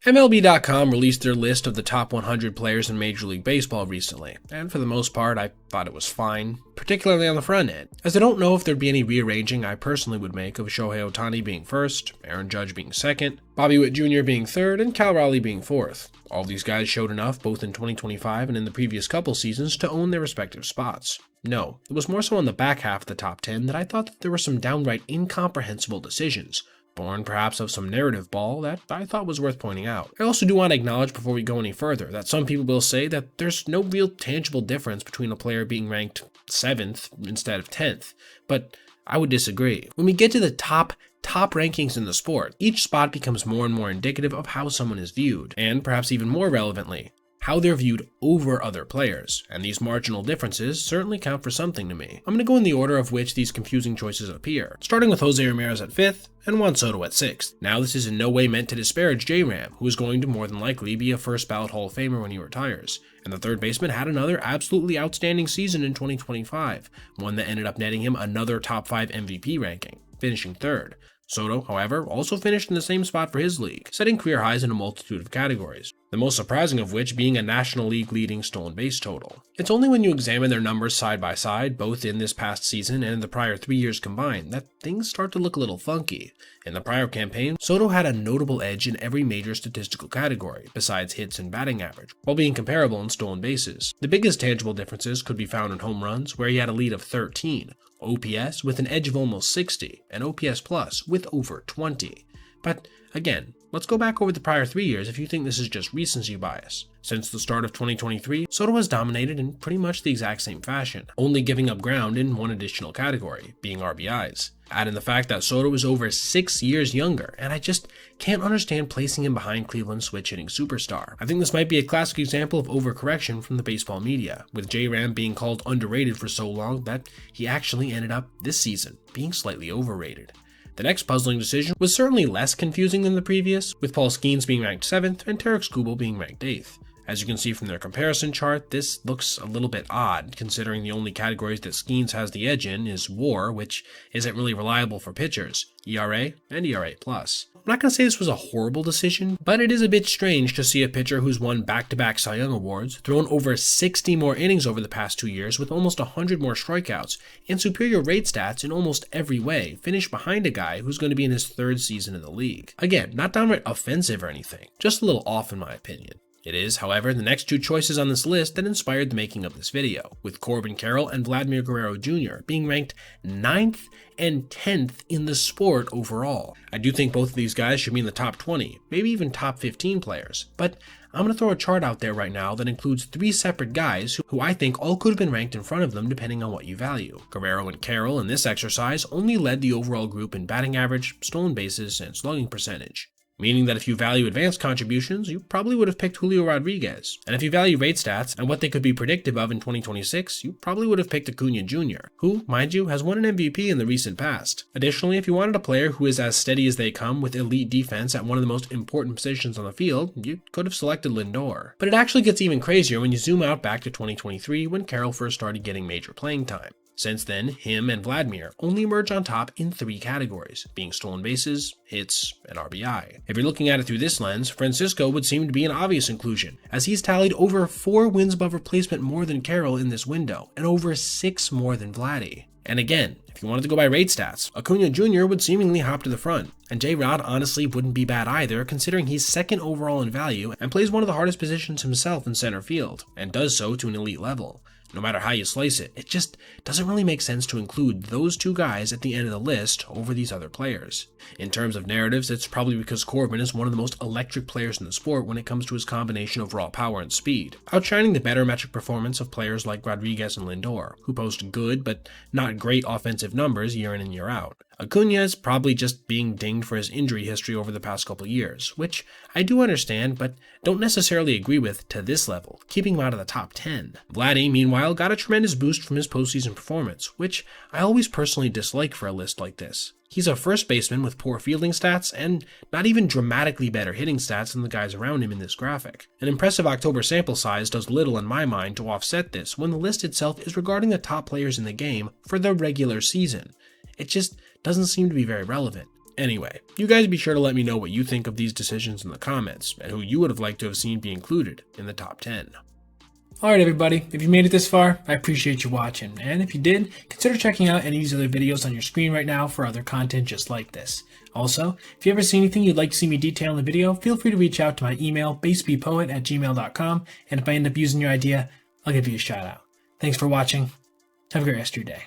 MLB.com released their list of the top 100 players in Major League Baseball recently, and for the most part, I thought it was fine, particularly on the front end, as I don't know if there'd be any rearranging I personally would make of Shohei Ohtani being first, Aaron Judge being second, Bobby Witt Jr. being third, and Cal Raleigh being fourth. All these guys showed enough both in 2025 and in the previous couple seasons to own their respective spots. No, it was more so on the back half of the top 10 that I thought that there were some downright incomprehensible decisions, born perhaps of some narrative ball that I thought was worth pointing out. I also do want to acknowledge before we go any further that some people will say that there's no real tangible difference between a player being ranked 7th instead of 10th, but I would disagree. When we get to the top rankings in the sport, each spot becomes more and more indicative of how someone is viewed, and perhaps even more relevantly, how they're viewed over other players, and these marginal differences certainly count for something to me. I'm going to go in the order of which these confusing choices appear, starting with Jose Ramirez at 5th and Juan Soto at 6th. Now this is in no way meant to disparage J-Ram, who is going to more than likely be a first ballot Hall of Famer when he retires, and the third baseman had another absolutely outstanding season in 2025, one that ended up netting him another top 5 MVP ranking, finishing third. Soto, however, also finished in the same spot for his league, setting career highs in a multitude of categories, the most surprising of which being a National League leading stolen base total. It's only when you examine their numbers side by side, both in this past season and in the prior 3 years combined, that things start to look a little funky. In the prior campaign, Soto had a notable edge in every major statistical category, besides hits and batting average, while being comparable in stolen bases. The biggest tangible differences could be found in home runs, where he had a lead of 13, OPS with an edge of almost 60, and OPS plus with over 20. But again, let's go back over the prior 3 years if you think this is just recency bias. Since the start of 2023, Soto has dominated in pretty much the exact same fashion, only giving up ground in one additional category, being RBIs. Add in the fact that Soto is over 6 years younger, and I just can't understand placing him behind Cleveland's switch-hitting superstar. I think this might be a classic example of overcorrection from the baseball media, with J-Ram being called underrated for so long that he actually ended up, this season, being slightly overrated. The next puzzling decision was certainly less confusing than the previous, with Paul Skenes being ranked 7th and Skubal being ranked 8th. As you can see from their comparison chart, this looks a little bit odd, considering the only categories that Skenes has the edge in is WAR, which isn't really reliable for pitchers, ERA, and ERA+. I'm not going to say this was a horrible decision, but it is a bit strange to see a pitcher who's won back-to-back Cy Young Awards, thrown over 60 more innings over the past 2 years with almost 100 more strikeouts, and superior rate stats in almost every way, finish behind a guy who's going to be in his 3rd season in the league. Again, not downright offensive or anything, just a little off in my opinion. It is, however, the next 2 choices on this list that inspired the making of this video, with Carroll and Guerrero Jr. being ranked 9th and 10th in the sport overall. I do think both of these guys should be in the top 20, maybe even top 15 players, but I'm going to throw a chart out there right now that includes 3 separate guys who I think all could have been ranked in front of them depending on what you value. Guerrero and Carroll in this exercise only led the overall group in batting average, stolen bases, and slugging percentage. Meaning that if you value advanced contributions, you probably would have picked Julio Rodriguez. And if you value rate stats and what they could be predictive of in 2026, you probably would have picked Acuna Jr., who, mind you, has won an MVP in the recent past. Additionally, if you wanted a player who is as steady as they come with elite defense at one of the most important positions on the field, you could have selected Lindor. But it actually gets even crazier when you zoom out back to 2023 when Carroll first started getting major playing time. Since then, him and Vladimir only emerge on top in 3 categories, being stolen bases, hits, and RBI. If you're looking at it through this lens, Francisco would seem to be an obvious inclusion, as he's tallied over 4 wins above replacement more than Carroll in this window, and over 6 more than Vladdy. And again, if you wanted to go by rate stats, Acuna Jr. would seemingly hop to the front, and J-Rod honestly wouldn't be bad either, considering he's 2nd overall in value and plays one of the hardest positions himself in center field, and does so to an elite level. No matter how you slice it, it just doesn't really make sense to include those 2 guys at the end of the list over these other players. In terms of narratives, it's probably because Corbin is one of the most electric players in the sport when it comes to his combination of raw power and speed, outshining the barometric performance of players like Rodriguez and Lindor, who post good but not great offensive numbers year in and year out. Acuna is probably just being dinged for his injury history over the past couple years, which I do understand but don't necessarily agree with to this level, keeping him out of the top 10. Vladdy, meanwhile, got a tremendous boost from his postseason performance, which I always personally dislike for a list like this. He's a first baseman with poor fielding stats and not even dramatically better hitting stats than the guys around him in this graphic. An impressive October sample size does little in my mind to offset this when the list itself is regarding the top players in the game for the regular season. It just doesn't seem to be very relevant. Anyway, you guys be sure to let me know what you think of these decisions in the comments, and who you would have liked to have seen be included in the top 10. Alright everybody, if you made it this far, I appreciate you watching, and if you did, consider checking out any of these other videos on your screen right now for other content just like this. Also, if you ever see anything you'd like to see me detail in the video, feel free to reach out to my email, basebpoet@gmail.com, and if I end up using your idea, I'll give you a shout out. Thanks for watching. Have a great rest of your day.